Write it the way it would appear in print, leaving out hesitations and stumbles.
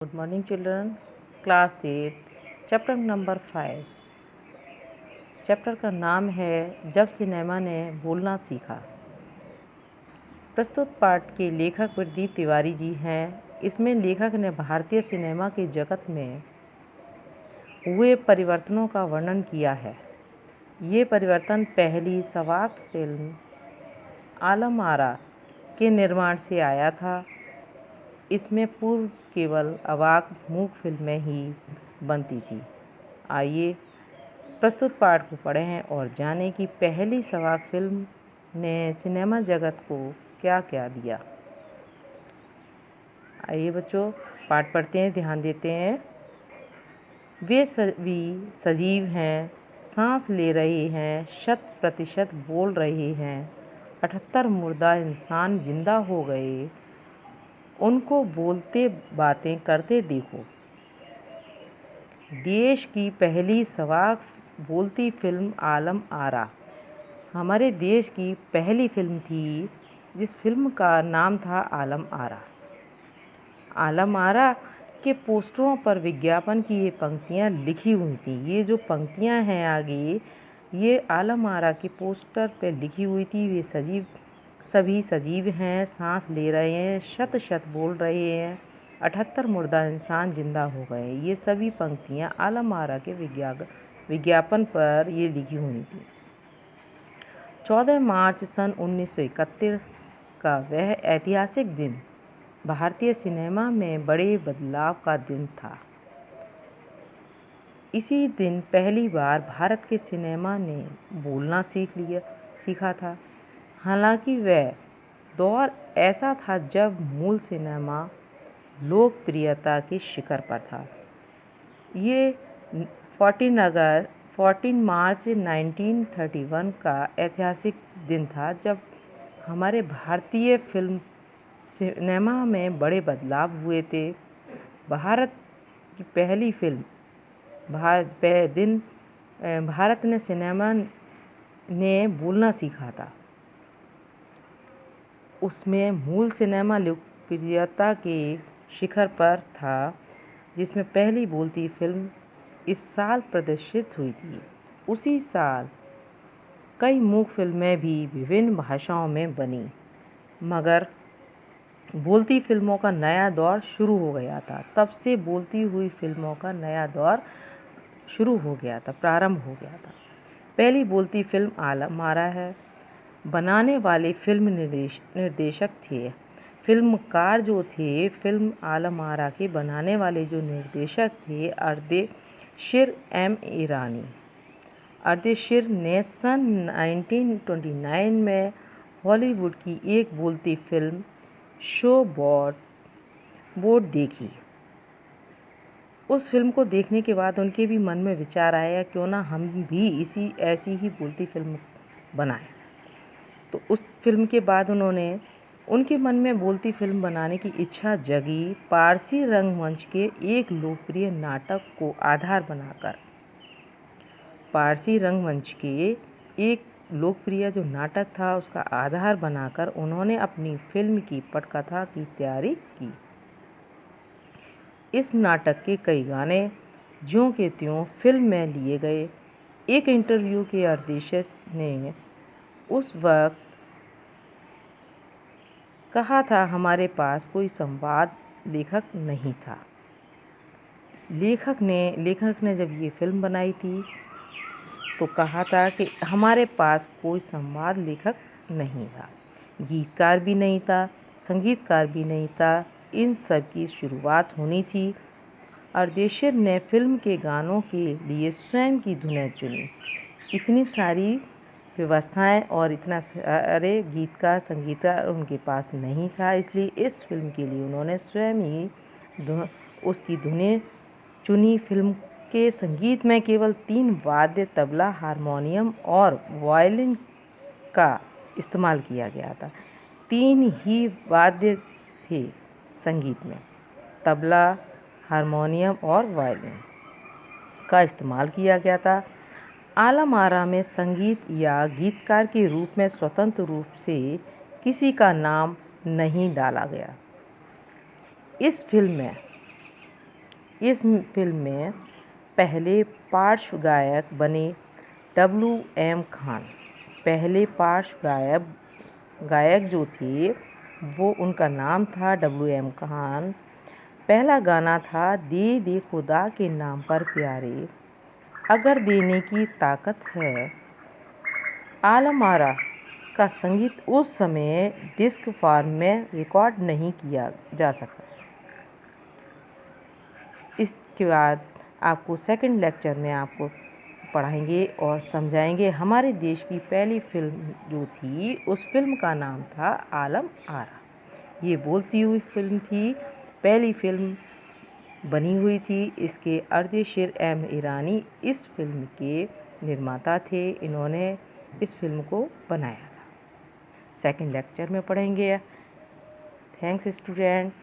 Good morning children. Class 8 chapter number 5। Chapter का नाम है जब सिनेमा ने बोलना सीखा। प्रस्तुत पाठ के लेखक प्रदीप तिवारी जी हैं। इसमें लेखक ने भारतीय सिनेमा के जगत में हुए परिवर्तनों का वर्णन किया है। ये परिवर्तन पहली सवाक फिल्म आलम आरा के निर्माण से आया था। इसमें पूर्व केवल अवाक मूक फिल्में ही बनती थी। आइए प्रस्तुत पाठ को पढ़ें और जानें कि पहली सवाक फिल्म ने सिनेमा जगत को क्या क्या दिया। आइए बच्चों पाठ पढ़ते हैं, ध्यान देते हैं। वे सभी सजीव हैं, सांस ले रहे हैं, 100% बोल रहे हैं। 78 मुर्दा इंसान जिंदा हो गए, उनको बोलते बातें करते देखो। देश की पहली सवाक बोलती फिल्म आलम आरा हमारे देश की पहली फिल्म थी, जिस फिल्म का नाम था आलम आरा। आलम आरा के पोस्टरों पर विज्ञापन की ये पंक्तियाँ लिखी हुई थी। ये जो पंक्तियाँ हैं आगे, ये आलम आरा के पोस्टर पे लिखी हुई थी। वे सभी सजीव हैं, सांस ले रहे हैं, 100% बोल रहे हैं, 78 मुर्दा इंसान जिंदा हो गए। ये सभी पंक्तियाँ आलम आरा के विज्ञापन पर ये लिखी हुई थी। 14 मार्च सन 1931 का वह ऐतिहासिक दिन भारतीय सिनेमा में बड़े बदलाव का दिन था। इसी दिन पहली बार भारत के सिनेमा ने बोलना सीखा था। हालांकि वह दौर ऐसा था जब मूल सिनेमा लोकप्रियता के शिखर पर था। ये 14 मार्च 1931 का ऐतिहासिक दिन था जब हमारे भारतीय फिल्म सिनेमा में बड़े बदलाव हुए थे। भारत की पहली फिल्म भारत ने सिनेमा ने बोलना सीखा था। उसमें मूल सिनेमा लोकप्रियता के शिखर पर था, जिसमें पहली बोलती फिल्म इस साल प्रदर्शित हुई थी। उसी साल कई मूक फिल्में भी विभिन्न भाषाओं में बनी, मगर बोलती फिल्मों का नया दौर शुरू हो गया था। तब से बोलती हुई फिल्मों का नया दौर प्रारंभ हो गया था। पहली बोलती फिल्म आलम आरा है। बनाने वाले फिल्म निर्देशक थे। फिल्मकार जो थे, फिल्म आलम आरा के बनाने वाले जो निर्देशक थे, अर्देशीर एम ईरानी। अर्देशीर ने सन 1929 में हॉलीवुड की एक बोलती फिल्म शो बोट देखी। उस फिल्म को देखने के बाद उनके भी मन में विचार आया, क्यों ना हम भी ऐसी ही बोलती फिल्म बनाएं। तो उस फिल्म के बाद उनके मन में बोलती फिल्म बनाने की इच्छा जगी। पारसी रंगमंच के एक लोकप्रिय नाटक को आधार बनाकर जो नाटक था उसका आधार बनाकर उन्होंने अपनी फिल्म की पटकथा की तैयारी की। इस नाटक के कई गाने ज्यों के त्यों फिल्म में लिए गए। एक इंटरव्यू के अर्देशीर ने उस वक्त कहा था, हमारे पास कोई संवाद लेखक नहीं था। लेखक ने जब ये फिल्म बनाई थी तो कहा था कि हमारे पास कोई संवाद लेखक नहीं था, गीतकार भी नहीं था, संगीतकार भी नहीं था। इन सब की शुरुआत होनी थी। अर्देशीर ने फिल्म के गानों के लिए स्वयं की धुनें चुनी। इतनी सारी व्यवस्थाएं और इतना सारे गीतकार संगीतकार उनके पास नहीं था, इसलिए इस फिल्म के लिए उन्होंने स्वयं ही उसकी धुनें चुनी। फिल्म के संगीत में केवल 3 वाद्य तबला, हारमोनियम और वायलिन का इस्तेमाल किया गया था। 3 ही वाद्य थे संगीत में, तबला, हारमोनियम और वायलिन का इस्तेमाल किया गया था। आलम आरा में संगीत या गीतकार के रूप में स्वतंत्र रूप से किसी का नाम नहीं डाला गया। इस फिल्म में इस फिल्म में पहले पार्श्व गायक बने WM खान। पहले पार्श्व गायक जो थे वो उनका नाम था WM खान। पहला गाना था दे दे खुदा के नाम पर प्यारे, अगर देने की ताकत है। आलम आरा का संगीत उस समय डिस्क फॉर्म में रिकॉर्ड नहीं किया जा सका। इसके बाद आपको सेकंड लेक्चर में आपको पढ़ाएंगे और समझाएंगे हमारे देश की पहली फिल्म जो थी उस फिल्म का नाम था आलम आरा। ये बोलती हुई फिल्म थी, पहली फिल्म बनी हुई थी। इसके अर्देशीर M ईरानी इस फिल्म के निर्माता थे, इन्होंने इस फिल्म को बनाया था। सेकंड लेक्चर में पढ़ेंगे। Thanks student.